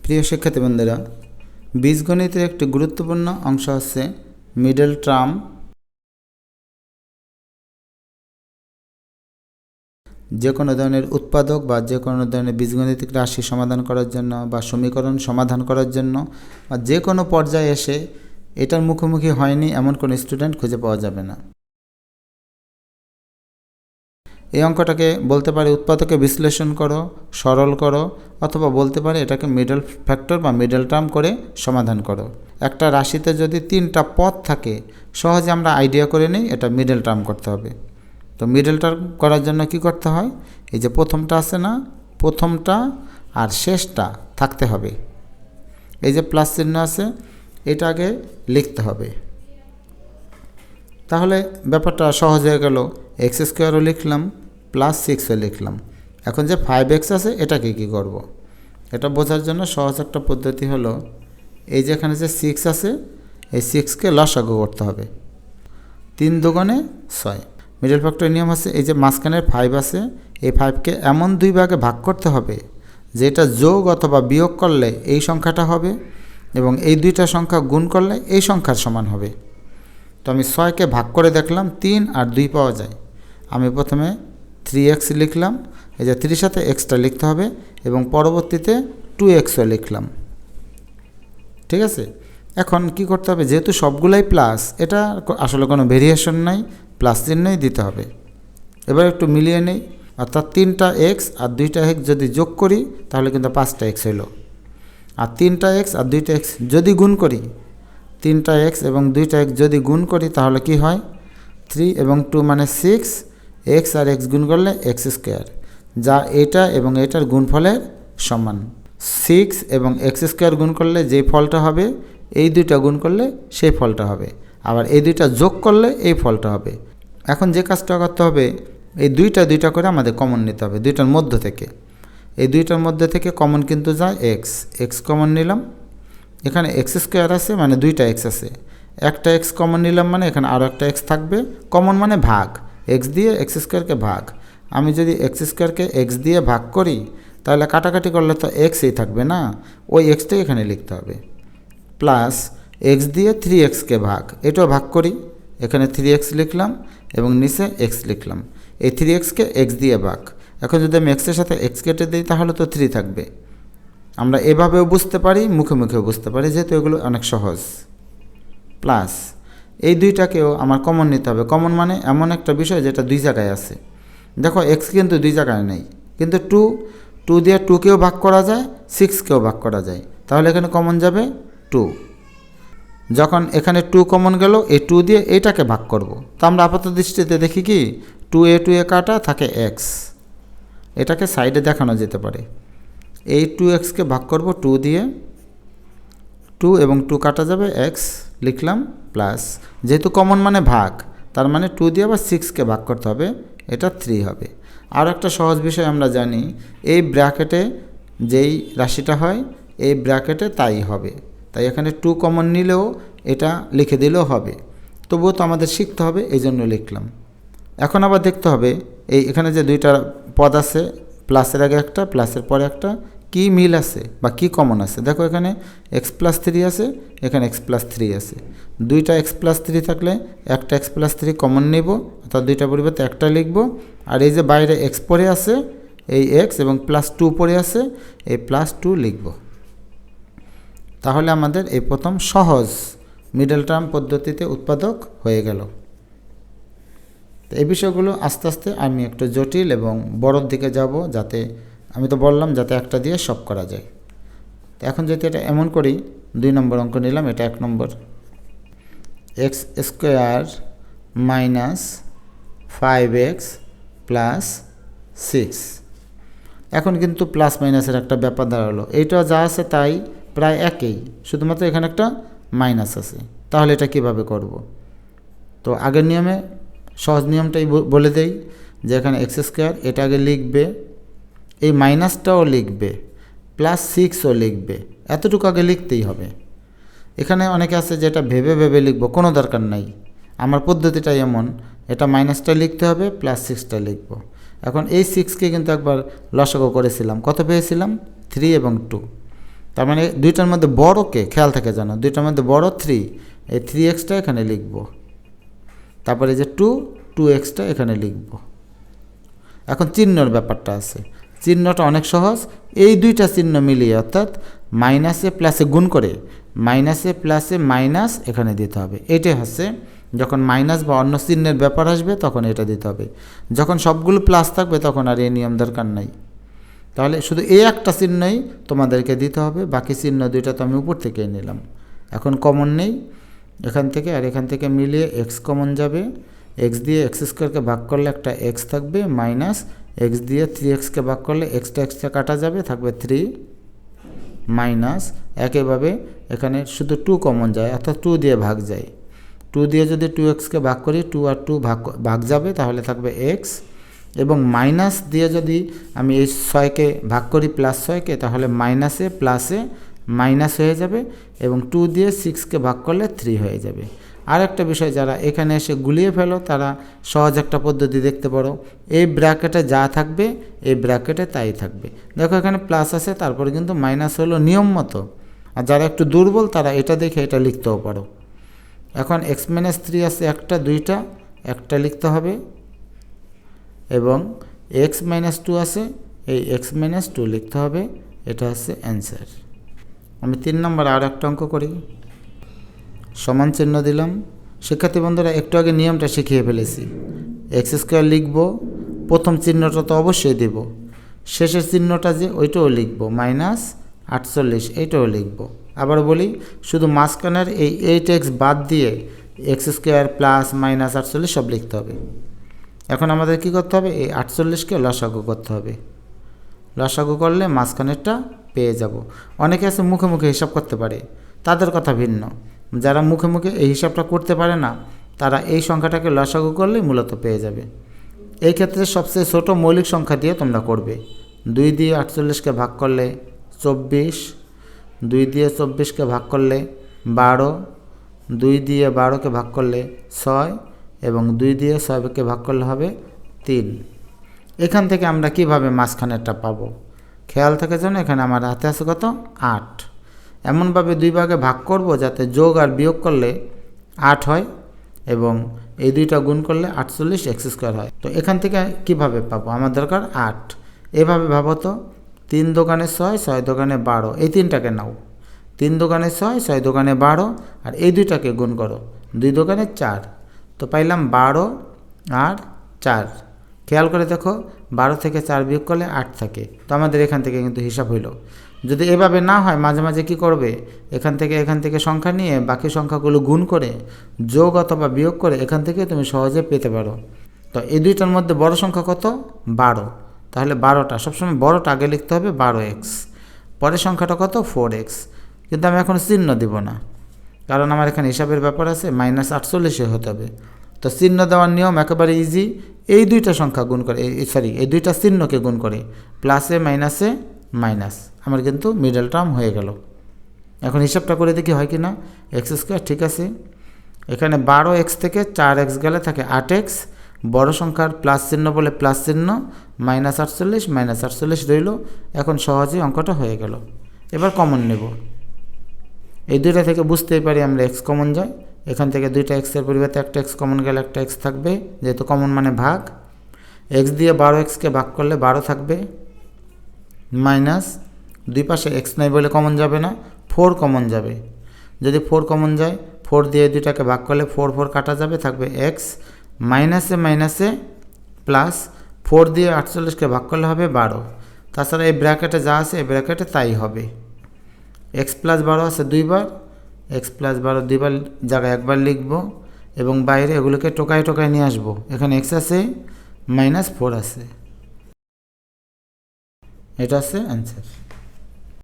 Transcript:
প্রিয় শিক্ষার্থী বন্ধুরা, বীজগণিতের একটি গুরুত্বপূর্ণ অংশ হচ্ছে মিডল টার্ম। যে কোনো ধরনের উৎপাদক বা যে কোনো ধরনের বীজগণিতিক রাশি সমাধান করার জন্য বা সমীকরণ সমাধান করার জন্য বা যে কোনো পর্যায়ে এসে এটার মুখোমুখি হয়নি এমন কোনো স্টুডেন্ট খুঁজে পাওয়া যাবে না। এই অঙ্কটাকে বলতে পারে উৎপাদকে বিশ্লেষণ করো, সরল করো, অথবা বলতে পারে এটাকে মিডল ফ্যাক্টর বা মিডল টার্ম করে সমাধান করো। একটা রাশিতে যদি 3টা পদ থাকে, সহজে আমরা আইডিয়া করে নিই এটা মিডল টার্ম করতে হবে। তো মিডল টার্ম করার জন্য কি করতে হয়, এই যে প্রথমটা আছে না, প্রথমটা আর শেষটা থাকতে হবে। এই যে প্লাস চিহ্ন আছে, এটা আগে লিখতে হবে, তাহলে ব্যাপারটা সহজ হয়ে গেল। এক্স স্কোয়ারও লিখলাম, প্লাস 6ও লিখলাম। এখন যে 5x আছে এটাকে কি করব, এটা বোঝার জন্য সহজ একটা পদ্ধতি হলো, এই যে এখানে যে 6 আছে, এই 6কে লসাগু করতে হবে। 3 দুগুণে 6। মিডল ফ্যাক্টর নিয়ম আছে, এই যে মাঝখানের 5 আছে, এই 5কে এমন 2 ভাগে ভাগ করতে হবে যে এটা যোগ অথবা বিয়োগ করলে এই সংখ্যাটা হবে এবং এই দুইটা সংখ্যা গুণ করলে এই সংখ্যার সমান হবে। তো আমি 6কে ভাগ করে দেখলাম 3 আর 2 পাওয়া যায়। আমি প্রথমে 3x লিখলাম, এই যে 3 সাথে এক্সটা লিখতে হবে এবং পরবর্তীতে 2xও লিখলাম। ঠিক আছে, এখন কি করতে হবে, যেহেতু সবগুলাই প্লাস, এটা আসলে কোনো ভেরিয়েশন নাই, প্লাস চিহ্নই দিতে হবে। এবার একটু মিলিয়ে নেই, অর্থাৎ 3টা x আর 2টা x যদি যোগ করি তাহলে কিন্তু 5টা x হলো। আর 3টা x আর 2টা x যদি গুণ করি, 3টা x এবং 2টা x যদি গুণ করি তাহলে কি হয়, 3 এবং 2 মানে 6, x আর x গুণ করলে x স্কোয়ার, যা এটা এবং এটার গুণফলের সমান। 6 এবং x স্কোয়ার গুণ করলে যে ফলটা হবে, এই দুইটা গুণ করলে সেই ফলটা হবে, আবার এই দুইটা যোগ করলে এই ফলটা হবে। এখন যে কাজটা করতে হবে, এই দুইটা করে আমাদের কমন নিতে হবে দুইটার মধ্য থেকে। এই দুইটার মধ্যে থেকে কমন কিন্তু যায় x কমন নিলাম, এখানে x স্কোয়ার আছে মানে 2টা x আছে, একটা x কমন নিলাম মানে এখানে আরও একটা x থাকবে। কমন মানে ভাগ, x দিয়ে x স্কোয়ারকে ভাগ। আমি যদি x স্কোয়ারকে x দিয়ে ভাগ করি তাহলে কাটাকাটি করলে তো xই থাকবে না, ওই xটাই এখানে লিখতে হবে। প্লাস x দিয়ে 3xকে ভাগ, এটাও ভাগ করি, এখানে 3x লিখলাম এবং নিচে x লিখলাম। এই 3xকে x দিয়ে ভাগ, এখন যদি আমি xের সাথে x কেটে দিই তাহলে তো 3 থাকবে। আমরা এভাবেও বুঝতে পারি, মুখে মুখেও বুঝতে পারি, যেহেতু এগুলো অনেক সহজ। প্লাস এই দুইটাকেও আমার কমন নিতে হবে। কমন মানে এমন একটা বিষয় যেটা 2 জায়গায় আছে। দেখো x কিন্তু 2 জায়গায় নেই, কিন্তু 2 দিয়ে 2কেও ভাগ করা যায়, 6কেও ভাগ করা যায়, তাহলে এখানে কমন যাবে 2। যখন এখানে 2 কমন গেল, এই 2 দিয়ে এইটাকে ভাগ করব। তো আমরা আপাত দৃষ্টিতে দেখি কি 2a কাটা থাকে x, এটাকে সাইডে দেখানো যেতে পারে। এই 2xকে ভাগ করব 2 দিয়ে, 2 এবং 2 কাটা যাবে, x লিখলাম। প্লাস যেহেতু কমন মানে ভাগ, তার মানে 2 দিয়ে আবার 6কে ভাগ করতে হবে, এটা 3 হবে। আর একটা সহজ বিষয় আমরা জানি, এই ব্র্যাকেটে যেই রাশিটা হয় এই ব্র্যাকেটে তাই হবে, তাই এখানে 2 কমন নিলেও এটা লিখে দিলেও হবে। তবুও তো আমাদের শিখতে হবে, এই জন্য লিখলাম। এখন আবার দেখতে হবে এই এখানে যে 2টা পদ আছে, প্লাসের আগে একটা, প্লাসের পরে একটা, কি মিল আছে বা কি কমন আছে। দেখো এখানে x+3 আছে, এখানে x+3 আছে। 2টা x+3 থাকলে একটা x+3 কমন নেব, অর্থাৎ 2টা পরিবর্তে একটা লিখব। আর এই যে বাইরে x পড়ে আছে, এই x এবং +2 পড়ে আছে, এই +2 লিখব। তাহলে আমাদের এই প্রথম সহজ মিডল টার্ম পদ্ধতিতে উৎপাদক হয়ে গেল। তো এই বিষয়গুলো আস্তে আস্তে আমি একটু জটিল এবং বড়োর দিকে যাব, যাতে আমি তো বললাম যাতে একটা দিয়ে সব করা যায়। তো এখন যদি এটা এমন করি, 2 নম্বর অঙ্ক নিলাম, এটা 1 নম্বর, x square minus 5x plus 6। এখন কিন্তু প্লাস মাইনাসের একটা ব্যাপার দাঁড়ালো, এইটা যা আছে তাই প্রায় একই, শুধুমাত্র এখানে একটা মাইনাস আছে। তাহলে এটা কিভাবে করব? তো আগের নিয়মে সহজ নিয়মটাই বলে দেই, যে এখানে x স্কোয়ার এটা আগে লিখবে, এই মাইনাসটাও লিখবে, +6ও লিখবে, এতটুকু আগে লিখতেই হবে। এখানে অনেকে আছে যেটা ভেবে ভেবে লিখব, কোনো দরকার নাই, আমার পদ্ধতিটাই এমন, এটা মাইনাসটা লিখতে হবে, +6টা লিখব। এখন এই 6কে কিন্তু একবার লসাগু করেছিলাম, কত পেয়েছিলাম, 3 এবং 2। তার মানে দুইটার মধ্যে বড় কে খেয়াল থাকে জানো, দুইটার মধ্যে বড় 3, এই 3x এখানে লিখব, তারপরে যে 2x এখানে লিখব। এখন চিহ্নর ব্যাপারটা আছে, চিহ্নটা অনেক সহজ। এই দুইটা চিহ্ন মিলিয়ে অর্থাৎ মাইনাসে প্লাসে গুণ করে মাইনাসে প্লাসে মাইনাস এখানে দিতে হবে। এটাই হচ্ছে যখন মাইনাস বা অন্য চিহ্নের ব্যাপার আসবে তখন এটা দিতে হবে। যখন সবগুলো প্লাস থাকবে তখন আর এই নিয়ম দরকার নাই। তাহলে শুধু এই একটা চিহ্নই তোমাদেরকে দিতে হবে, বাকি চিহ্ন দুইটা তো আমি উপর থেকেই নিলাম। এখন কমন নেই এখান থেকে, আর এখান থেকে মিলিয়ে এক্স কমন যাবে। এক্স দিয়ে এক্স স্কোয়ারকে ভাগ করলে একটা এক্স থাকবে, মাইনাস এক্স দিয়ে 3xকে ভাগ করলে এক্সট্রা কাটা যাবে, থাকবে 3 মাইনাস। একইভাবে এখানে শুধু 2 কমন যায় অর্থাৎ 2 দিয়ে ভাগ যায়। 2 দিয়ে যদি 2xকে ভাগ করি 2 আর 2 ভাগ যাবে, তাহলে থাকবে x। এবং মাইনাস দিয়ে যদি আমি এই 6কে ভাগ করি প্লাস 6কে, তাহলে মাইনাসে প্লাসে মাইনাস হয়ে যাবে, এবং 2 দিয়ে 6কে ভাগ করলে 3 হয়ে যাবে। আর একটা বিষয়, যারা এখানে এসে গুলিয়ে ফেলো তারা সহজ একটা পদ্ধতি দেখতে পারো, এই ব্র্যাকেটে যা থাকবে এই ব্র্যাকেটে তাই থাকবে। দেখো এখানে প্লাস আছে, তারপরে কিন্তু মাইনাস হলো নিয়ম মতো। আর যারা একটু দুর্বল তারা এটা দেখে এটা লিখতেও পারো। এখন x-3 আছে একটা, দুইটা, একটা লিখতে হবে, এবং x-2 আছে, এই x-2 লিখতে হবে। এটা হচ্ছে অ্যান্সার। আমি 3 নম্বর আর একটা অঙ্ক করি। সমান চিহ্ন দিলাম। শিক্ষার্থী বন্ধুরা, একটু আগে নিয়মটা শিখিয়ে ফেলেছি। x² লিখব, প্রথম চিহ্নটা তো অবশ্যই দেব, শেষের চিহ্নটা যে ওইটাও লিখব, -48 এইটাও লিখব। আবার বলি, শুধু মাঝখানের এই 8x বাদ দিয়ে x² প্লাস -48 সব লিখতে হবে। এখন আমাদের কি করতে হবে, এই 48কে লসাগু করতে হবে। লসাগু করলে মাঝখানেরটা পেয়ে যাব। অনেকে আছে মুখে মুখে হিসাব করতে পারে, তাদের কথা ভিন্ন। যারা মুখে মুখে এই হিসাবটা করতে পারে না, তারা এই সংখ্যাটাকে লসাগু করলেই মূলত পেয়ে যাবে। এই ক্ষেত্রে সবচেয়ে ছোট মৌলিক সংখ্যা দিয়ে তোমরা করবে। 2 দিয়ে 48কে ভাগ করলে 24, 2 দিয়ে 24কে ভাগ করলে 12, 2 দিয়ে 12কে ভাগ করলে 6, এবং 2 দিয়ে 6কে ভাগ করলে হবে 3। এখান থেকে আমরা কিভাবে মাঝখানেরটা পাবো, খেয়াল থাকে যেন এখানে আমার হাতে আছে কত, 8। এমনভাবে 2 ভাগে ভাগ করব যাতে যোগ আর বিয়োগ করলে 8 হয়, এবং এই দুইটা গুণ করলে 48 x² হয়। তো এখান থেকে কিভাবে পাবো, আমার দরকার 8। এভাবে ভাবো তো, 3 দোকানে 6, 6 দোকানে 12, এই তিনটাকে নাও। 3 দোকানে 6, 6 দোকানে 12, আর এই দুইটাকে গুণ করো, 2 দোকানে 4। তো পাইলাম 12 আর 4। খেয়াল করে দেখো, 12 থেকে 4 বিয়োগ করলে 8 থাকে। তো আমাদের এখান থেকে কিন্তু হিসাব হইল। যদি এভাবে না হয়, মাঝে মাঝে কি করবে, এখান থেকে সংখ্যা নিয়ে বাকি সংখ্যাগুলো গুণ করে যোগ অথবা বিয়োগ করে এখান থেকে তুমি সহজে পেতে পারো। তো এই দুইটার মধ্যে বড় সংখ্যা কত, 12। তাহলে 12টা সবসময় বড়টা আগে লিখতে হবে, 12x। পরের সংখ্যাটা কত, 4x। কিন্তু আমি এখন চিহ্ন দিব না, কারণ আমার এখানে হিসাবের ব্যাপার আছে, -48 হতে হবে। তো চিহ্ন দেওয়ার নিয়ম একেবারে ইজি। এই দুইটা সংখ্যা গুণ করে, এই দুইটা চিহ্নকে গুণ করে প্লাসে মাইনাসে মাইনাস, আমার কিন্তু মিডল টার্ম হয়ে গেল। এখন হিসাবটা করে দেখি হয় কি না। x², ঠিক আছে। এখানে 12x থেকে 4x গেলে থাকে 8x, বড় সংখ্যার প্লাস চিহ্ন বলে প্লাস চিহ্ন, -48 রইল। এখন সহজেই অঙ্কটা হয়ে গেল। এবার কমন নেব। এই দুইটা থেকে বুঝতেই পারি আমরা x কমন যায়। এখান থেকে দুইটা এক্সের পরিবর্তে একটা x কমন গেলে একটা x থাকবে, যেহেতু কমন মানে ভাগ। x দিয়ে 12xকে ভাগ করলে 12 থাকবে, মাইনাস, দুই পাশে x নাই বলে কমন যাবে না, 4 কমন যাবে। যদি 4 কমন যায়, 4 দিয়ে দুইটাকে ভাগ করলে 4 কাটা যাবে, থাকবে x, মাইনাসে প্লাস, 4 দিয়ে 48কে ভাগ করলে হবে 12। তাছাড়া এই ব্র্যাকেটে যা আছে এই ব্র্যাকেটে তাই হবে। x+12 আছে 2 বার, x+12 2 বার জায়গায় একবার লিখব, এবং বাইরে এগুলোকে টোকায় নিয়ে আসবো। এখানে x আছে, -4 আছে। এটা আছে অ্যান্সার।